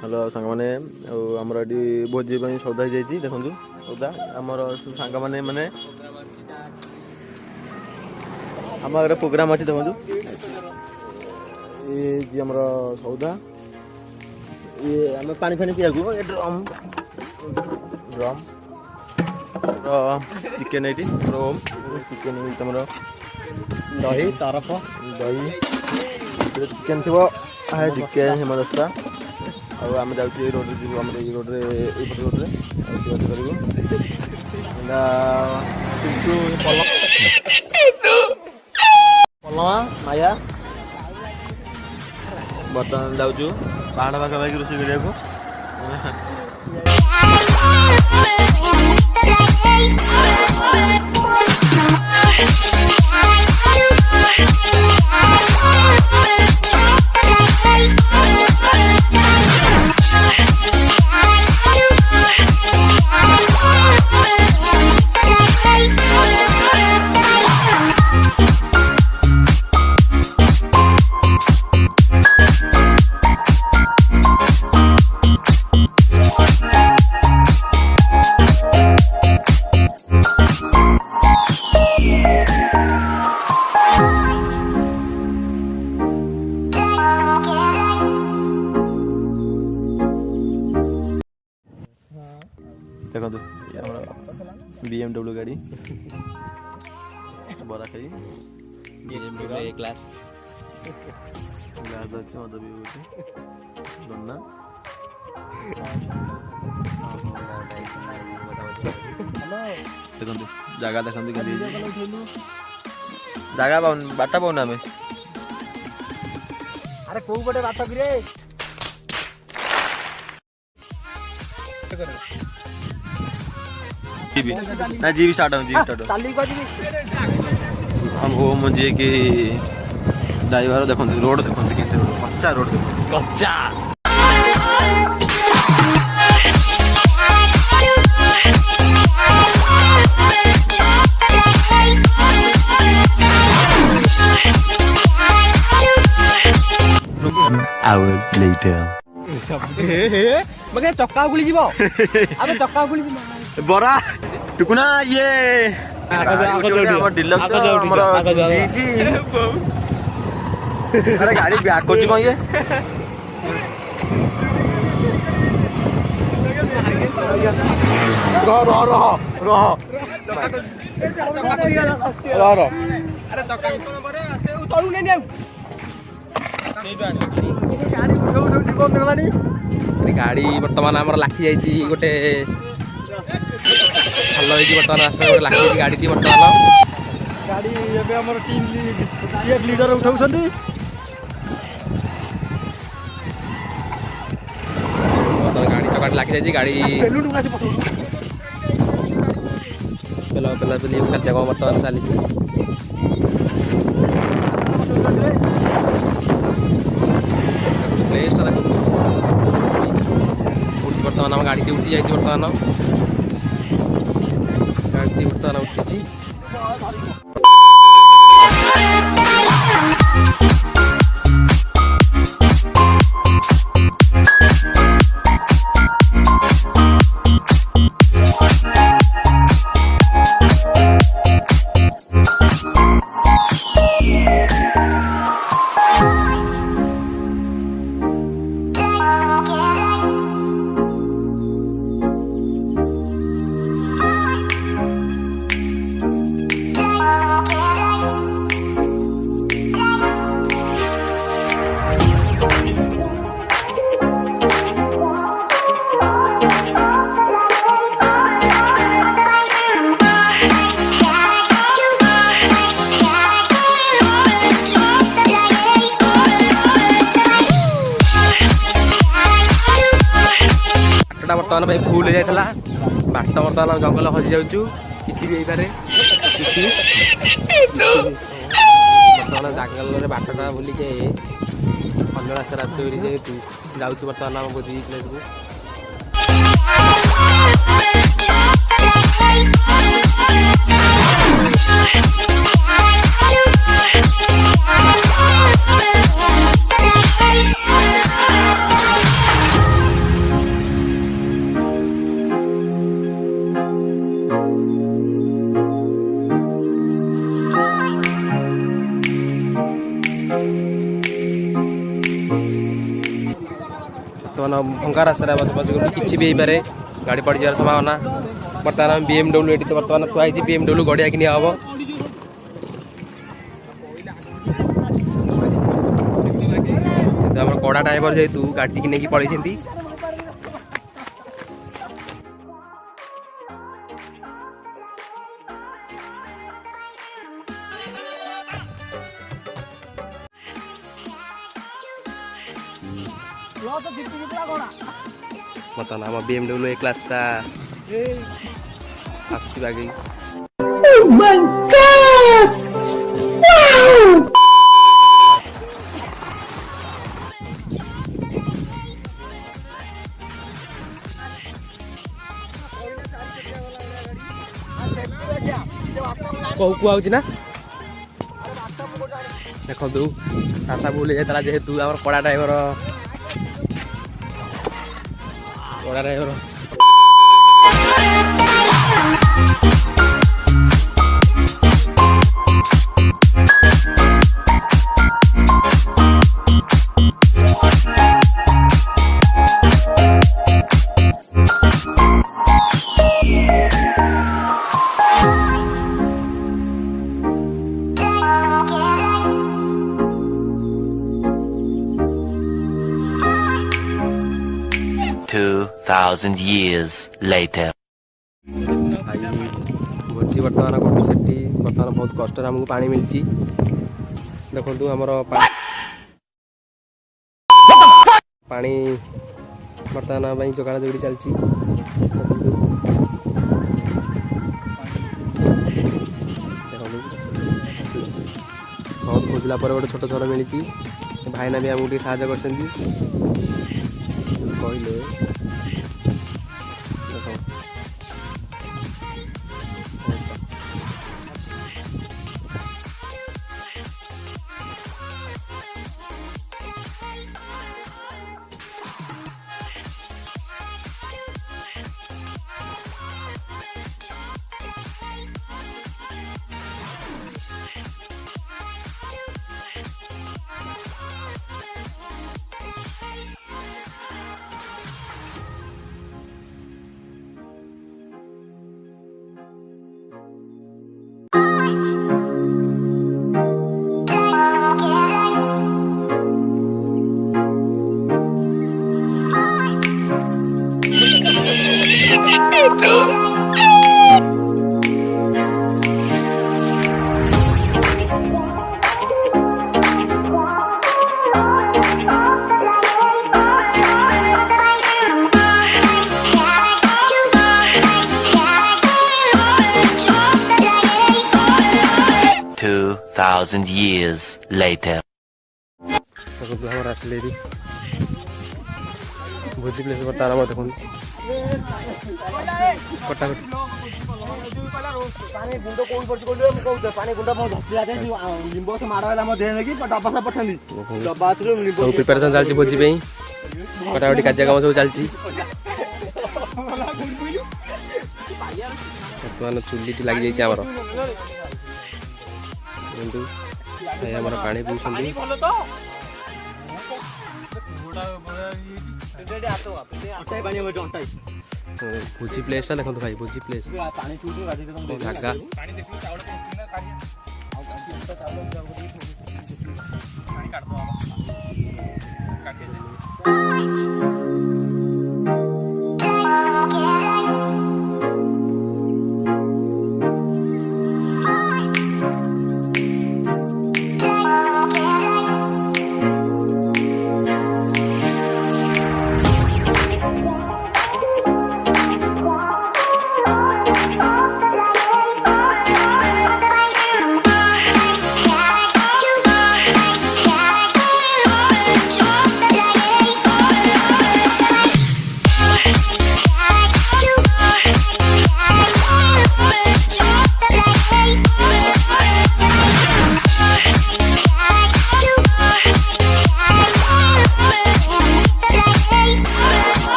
Hello सांग मैंने आमर ये भोजी सौदा हो जाइए देखो सौदा आमर सांग मैंने माने आम आगे प्रोग्राम अच्छे देखो ये जी आमर सौदा ये आम पानी फानी पिया ड्रम ड्रम चिकेन ये रोम चिकेन तुम दही सरफ दही चिकेन थी चिकेन हेमदस्ता आम जाऊँ रोड जीव आम रोड्रे रोड्रे पलमा माया बर्तमान जाऊँ पहाड़ पाखापाखि रोषे करा देखो BMW गाड़ी बरा खाई BMW क्लास ग्लास अच्छे मत भी दन्ना देखो जगह देखो जगह बाटा पाऊना आम अरे कौ पटे बात किरे जीवी स्टार्ट हम वो मुझे कि ड्राइवर देखो रोड देखो कच्चा रोड कच्चा hour later मगे चक्का गुली जीवो अबे चक्का गुली बरा टुकुना ये अरे गाड़ी ब्याक कर कौन ये गाड़ी बर्तमान आम लाखी जाइए गोटे भल बर्तमान रास्ता गोटे लाखी गाड़ी बर्तमान गाड़ी टीम लीडर उठाऊ गाड़ी चकाट लाखी जाइए गाड़ी पेला पेला पेली खाद्य बर्तमान चली बर्तमान आम गाड़ी उठी जाइए बर्तमान गाड़ी बर्तमान उठी बर्तमान भाई फुल हो जाता बाट बर्तमान जंगल हजि जाऊँ किसी भी पारे बर्तमान जंगल बाटटा बुलिके अन्य रास्ता रास्ता जेहेतु जाऊँ बर्तमान आम भोजी प्लेस को बर्तमान भंगा रास्तार बस किसी भी पारे गाड़ी पड़ जावर संभावना। बर्तमान BMW ये बर्तमान थुआई BMW गड़िया कि हम कड़ा ड्राइवर जेहेतु गाड़ी की नहीं पड़े बर्तमान आम BMW क्लास का आगे कहू कहूँ ना देखु रास्ता भूल जाता जेहेतु आम कड़ा ड्राइवर कड़ा ड्राइवर 2,000 years later. भोजी बर्तमान करुँ बर्तमान बहुत कष्ट आमको पानी मिली देखु आमर पानी बर्तमान जोगाड़ जोड़ी चलती बहुत खोजला गोटे छोट छोट मिली भाईना भी आमको साहय कर कहले Thousand years later. भोजी प्लेस बता रहा देखो प्रिपेरेसन चलती भोजी कटाकटी कार्य कम सब चलती बर्तमान चुली लगी जामर पानी पीछे भोजी प्लेस देखो भाई भोजी प्लेस जगह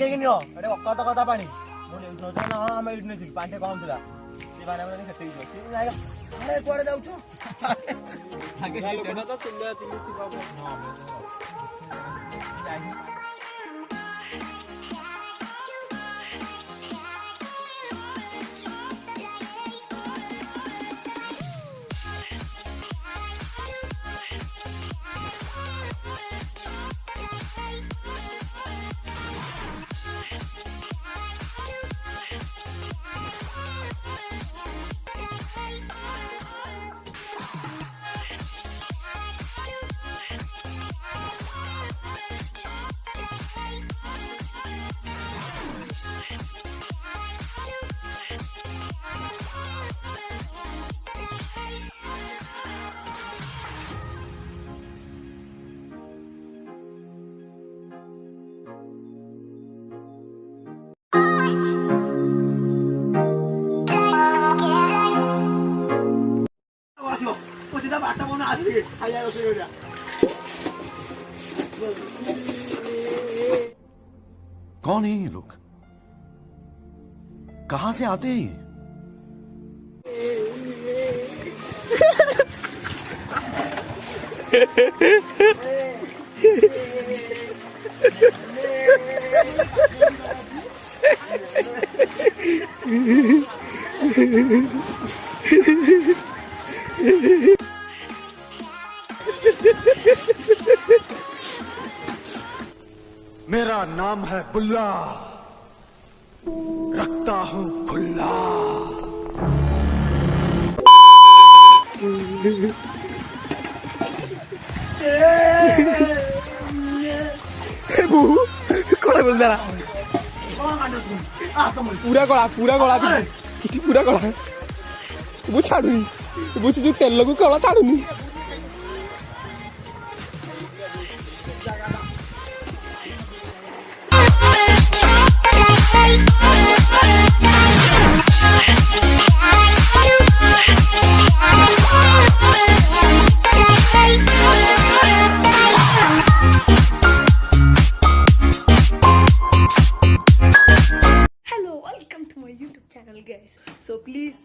ଦେଇକି ନିଅ ଏଟେ କତ କତା ପାଣି ମୁଁ ଏଇଠି ନଥିଲା ନା ଆମେ ଏଇଠି ନେଇଥିଲୁ ପାଣି ଟିକେ କମ୍ ଥିଲା ସେ ପାଣି ଆମେ ସେଠି ଯିବ ସେ ଆରେ କୁଆଡ଼େ ଯାଉଛୁ कौन है ये लोग कहां से आते हैं ये मेरा नाम है बुल्ला रखता हूं खुल्ला କଳା ବୋଲଦାରା ପୁରା କଳା ପିଠି ପୁରା କଳା ମୁଁ ଛାଡୁନି ବୁଝି ଯୋଉ ତେଲକୁ କଳା ଛାଡୁନି guys, so please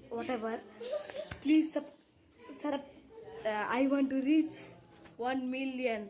whatever, please I want to reach 1 million.